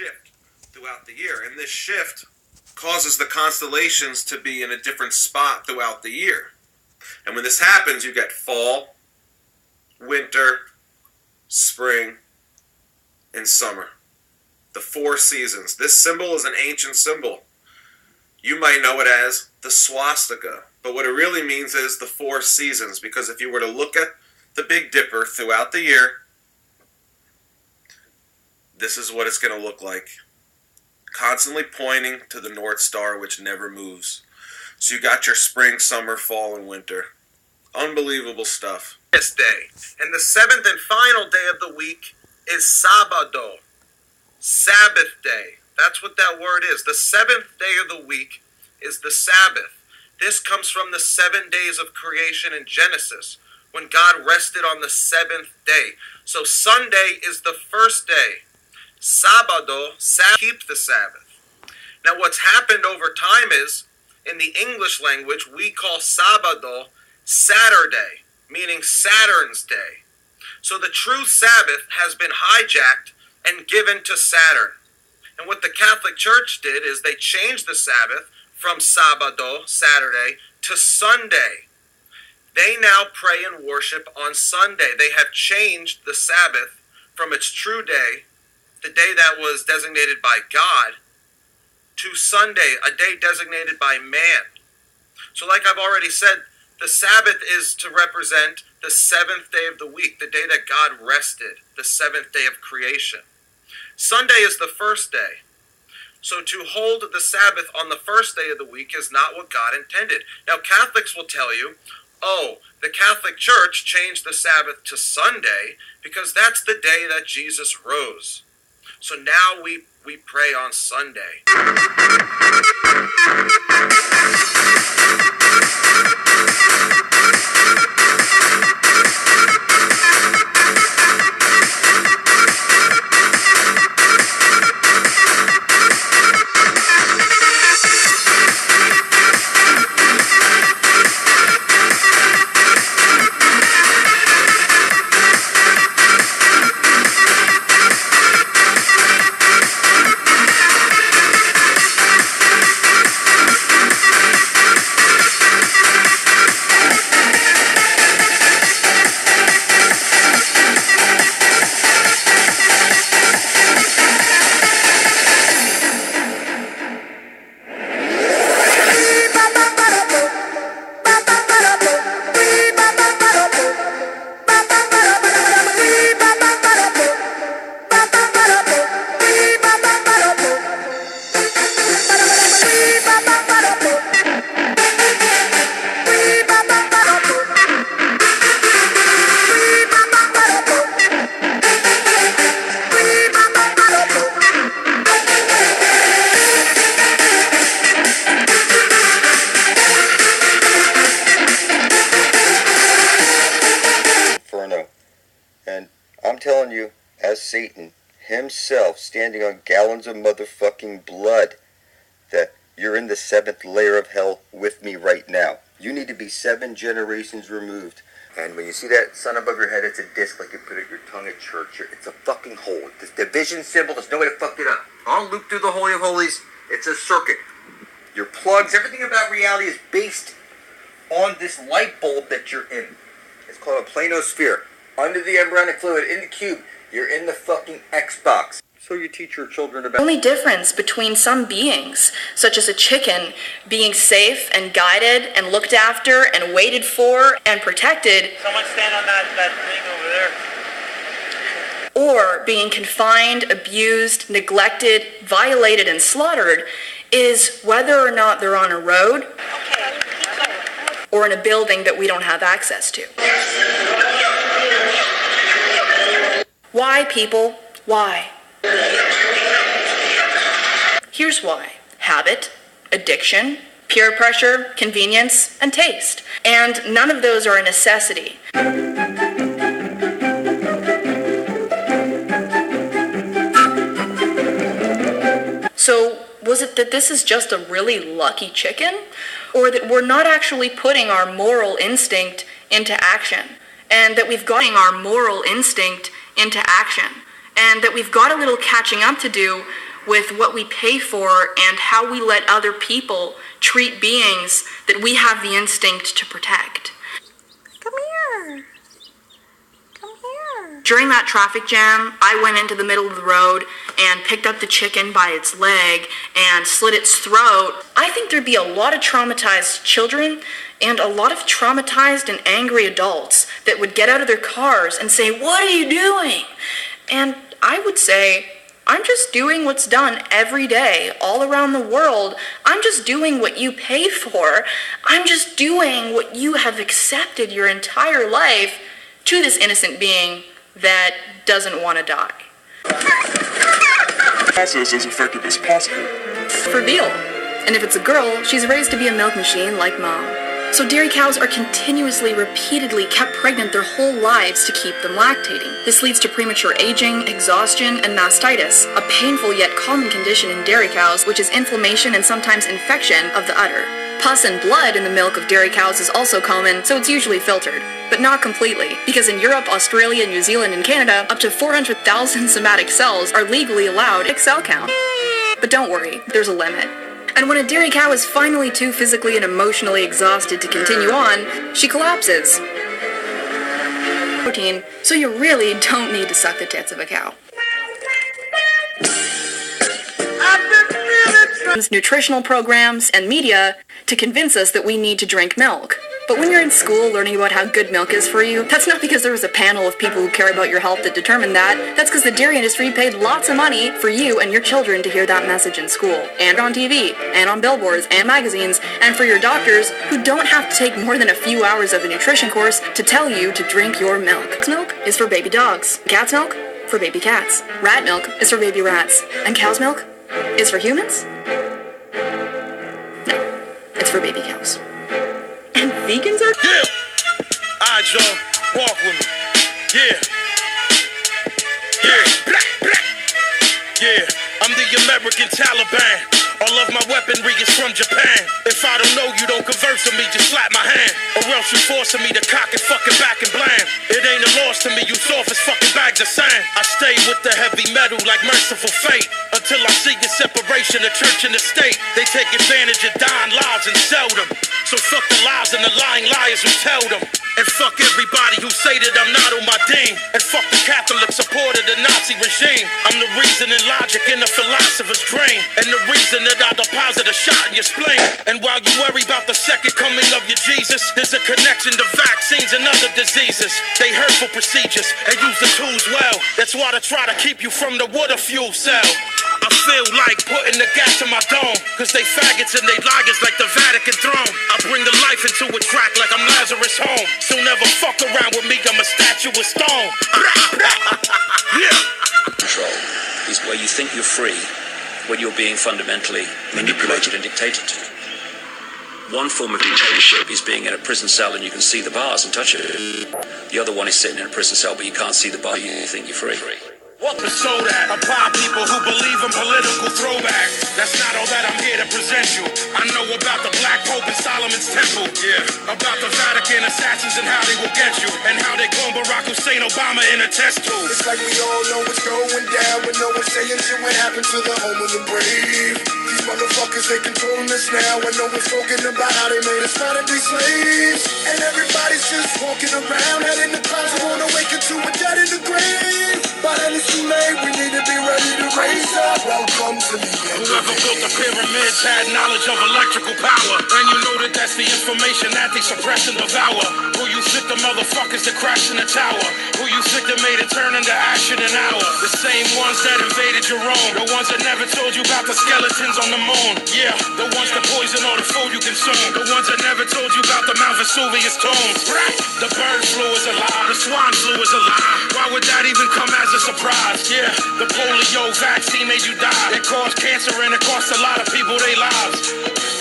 shift throughout the year. And this shift causes the constellations to be in a different spot throughout the year. And when this happens, you get fall, winter, spring, and summer. The 4 seasons. This symbol is an ancient symbol. You might know it as the swastika, but what it really means is the 4 seasons, because if you were to look at the Big Dipper throughout the year, this is what it's going to look like. Constantly pointing to the North Star, which never moves. So you got your spring, summer, fall, and winter. Unbelievable stuff. This day. And the 7th and final day of the week is Sabado. Sabbath day. That's what that word is. The 7th day of the week is the Sabbath. This comes from the 7 days of creation in Genesis, when God rested on the 7th day. So Sunday is the first day. Sabado, keep the Sabbath. Now what's happened over time is, in the English language, we call Sabado Saturday, meaning Saturn's day. So the true Sabbath has been hijacked and given to Saturn. And what the Catholic Church did is they changed the Sabbath from Sabado, Saturday, to Sunday. They now pray and worship on Sunday. They have changed the Sabbath from its true day, the day that was designated by God, to Sunday, a day designated by man. So like I've already said, the Sabbath is to represent the 7th day of the week, the day that God rested, the 7th day of creation. Sunday is the first day. So to hold the Sabbath on the first day of the week is not what God intended. Now Catholics will tell you, oh, the Catholic Church changed the Sabbath to Sunday because that's the day that Jesus rose. So now we pray on Sunday. telling you, as Satan himself standing on gallons of motherfucking blood, that you're in the 7th layer of hell with me right now. You need to be 7 generations removed. And when you see that sun above your head, it's a disc like you put at your tongue at church. It's a fucking hole. This division symbol, there's no way to fuck it up. I'll loop through the Holy of Holies. It's a circuit. Your plugs, everything about reality is based on this light bulb that you're in. It's called a planosphere. Under the embryonic fluid, in the cube, you're in the fucking Xbox. So you teach your children about... The only difference between some beings, such as a chicken, being safe and guided and looked after and waited for and protected... Someone stand on that thing over there. ...or being confined, abused, neglected, violated, and slaughtered, is whether or not they're on a road or in a building that we don't have access to. Why, people? Why? Here's why. Habit, addiction, peer pressure, convenience, and taste. And none of those are a necessity. So, was it that this is just a really lucky chicken? Or that we're not actually putting our moral instinct into action? And that we've got our moral instinct into action? And that we've got a little catching up to do with what we pay for and how we let other people treat beings that we have the instinct to protect. Come here. Come here. During that traffic jam, I went into the middle of the road and picked up the chicken by its leg and slit its throat. I think there'd be a lot of traumatized children and a lot of traumatized and angry adults that would get out of their cars and say, "What are you doing?" And I would say, "I'm just doing what's done every day all around the world. I'm just doing what you pay for. I'm just doing what you have accepted your entire life to this innocent being that doesn't want to die." Process as effective as possible. For veal. And if it's a girl, she's raised to be a milk machine like mom. So dairy cows are continuously, repeatedly kept pregnant their whole lives to keep them lactating. This leads to premature aging, exhaustion, and mastitis, a painful yet common condition in dairy cows, which is inflammation and sometimes infection of the udder. Pus and blood in the milk of dairy cows is also common, so it's usually filtered. But not completely, because in Europe, Australia, New Zealand, and Canada, up to 400,000 somatic cells are legally allowed at cell count. But don't worry, there's a limit. And when a dairy cow is finally too physically and emotionally exhausted to continue on, she collapses. Protein, so you really don't need to suck the tits of a cow. Nutritional programs and media to convince us that we need to drink milk. But when you're in school learning about how good milk is for you, that's not because there was a panel of people who care about your health that determined that. That's because the dairy industry paid lots of money for you and your children to hear that message in school, and on TV, and on billboards, and magazines, and for your doctors who don't have to take more than a few hours of a nutrition course to tell you to drink your milk. Cat's milk is for baby dogs. Cat's milk? For baby cats. Rat milk is for baby rats. And cow's milk is for humans? No, it's for baby cows. And vegans are... Yeah! Alright, y'all. Walk with me. Yeah. Yeah. Yeah. I'm the American Taliban. All of my weaponry is from Japan. If I don't know you, don't converse with me, just slap my hand. Or else you forcing me to cock it fucking back and bland. It ain't a loss to me, you soft as fucking bags of sand. I stay with the heavy metal like merciful fate. Until I see your separation of church and the state. They take advantage of dying lives and sell them. So fuck the lies and the lying liars who tell them. And fuck everybody who say that I'm not on my ding. And fuck the Catholic support of the Nazi regime. I'm the reason and logic in the philosopher's dream. And the reason that I deposit a shot in your spleen. And while you worry about the second coming of your Jesus, there's a connection to vaccines and other diseases. They hurtful procedures and use the tools well. That's why they try to keep you from the water fuel cell. I feel like putting the gas in my dome. Cause they faggots and they liars like the Vatican throne. I bring the life into a track like I'm Lazarus home. So never fuck around with me, I'm a statue of stone. Yeah. Control is where you think you're free when you're being fundamentally manipulated and dictated to. One form of dictatorship is being in a prison cell and you can see the bars and touch it. The other one is sitting in a prison cell but you can't see the bar, you think you're free. What the so that apply people who believe in political throwback. That's not all that I'm here to present you. I know about the Black Pope and Solomon's Temple. Yeah. About the Vatican assassins and how they will get you. And how they clone Barack Hussein Obama in a test tube. It's like we all know what's going down, but no one's saying shit what happened to the home of the brave. These motherfuckers, they controlling us now, and no one's talking about how they made us fight to be slaves. And everybody's just walking around, head in the clouds, won't awaken to a dead in the grave. But too late, we need to be ready to raise up. Welcome to the end. Whoever built the pyramids had knowledge of electrical power. And you know that that's the information that they suppress and devour. Who you think the motherfuckers that crashed in the tower? Who you think that made it turn into ash in an hour? The same ones that invaded your own. The ones that never told you about the skeletons on the moon. Yeah, the ones that poison all the food you consume. The ones that never told you about the Mount Vesuvius tombs. The bird flu is a lie. The swan flu is a lie. Why would that even come as a surprise? Yeah, the polio vaccine made you die. It caused cancer and it cost a lot of people their lives.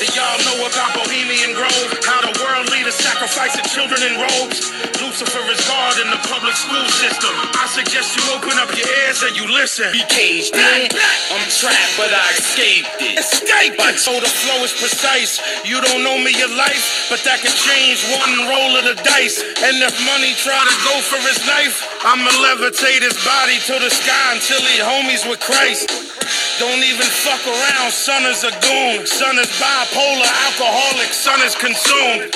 Do y'all know about Bohemian Grove? How the world leaders sacrificing children in robes? Lucifer is God in the public school system. I suggest you open up your ears and you listen. Be caged in. I'm trapped, but I escaped it. Escape it! So the flow is precise. You don't know me your life, but that can change one roll of the dice. And if money try to go for his knife, I'ma levitate his body to the sky until he homies with Christ. Don't even fuck around, son is a goon. Son is bipolar, alcoholic, son is consumed.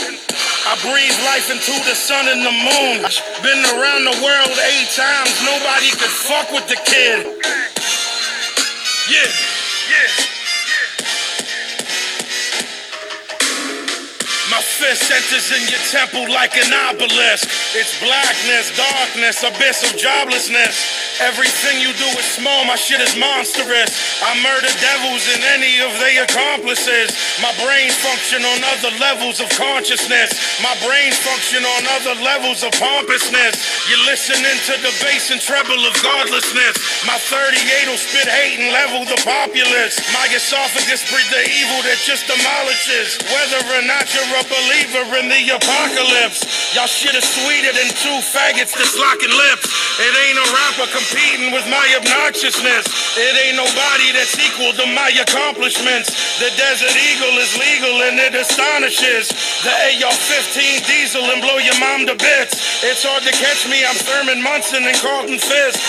I breathe life into the sun and the moon. Been around the world 8 times, nobody could fuck with the kid. Yeah. My fist enters in your temple like an obelisk. It's blackness, darkness, abyss of joblessness. Everything you do is small, my shit is monstrous. I murder devils and any of their accomplices. My brain function on other levels of consciousness. My brain function on other levels of pompousness. You're listening to the bass and treble of godlessness. My 38 will spit hate and level the populace. My esophagus breathe the evil that just demolishes. Whether or not you're a believer in the apocalypse, y'all shit is sweeter than 2 faggots that's locking lips. It ain't a rapper competing with my obnoxiousness. It ain't nobody that's equal to my accomplishments. The Desert Eagle is legal and it astonishes. The AR-15 diesel and blow your mom to bits. It's hard to catch me, I'm Thurman Munson and Carlton Fist.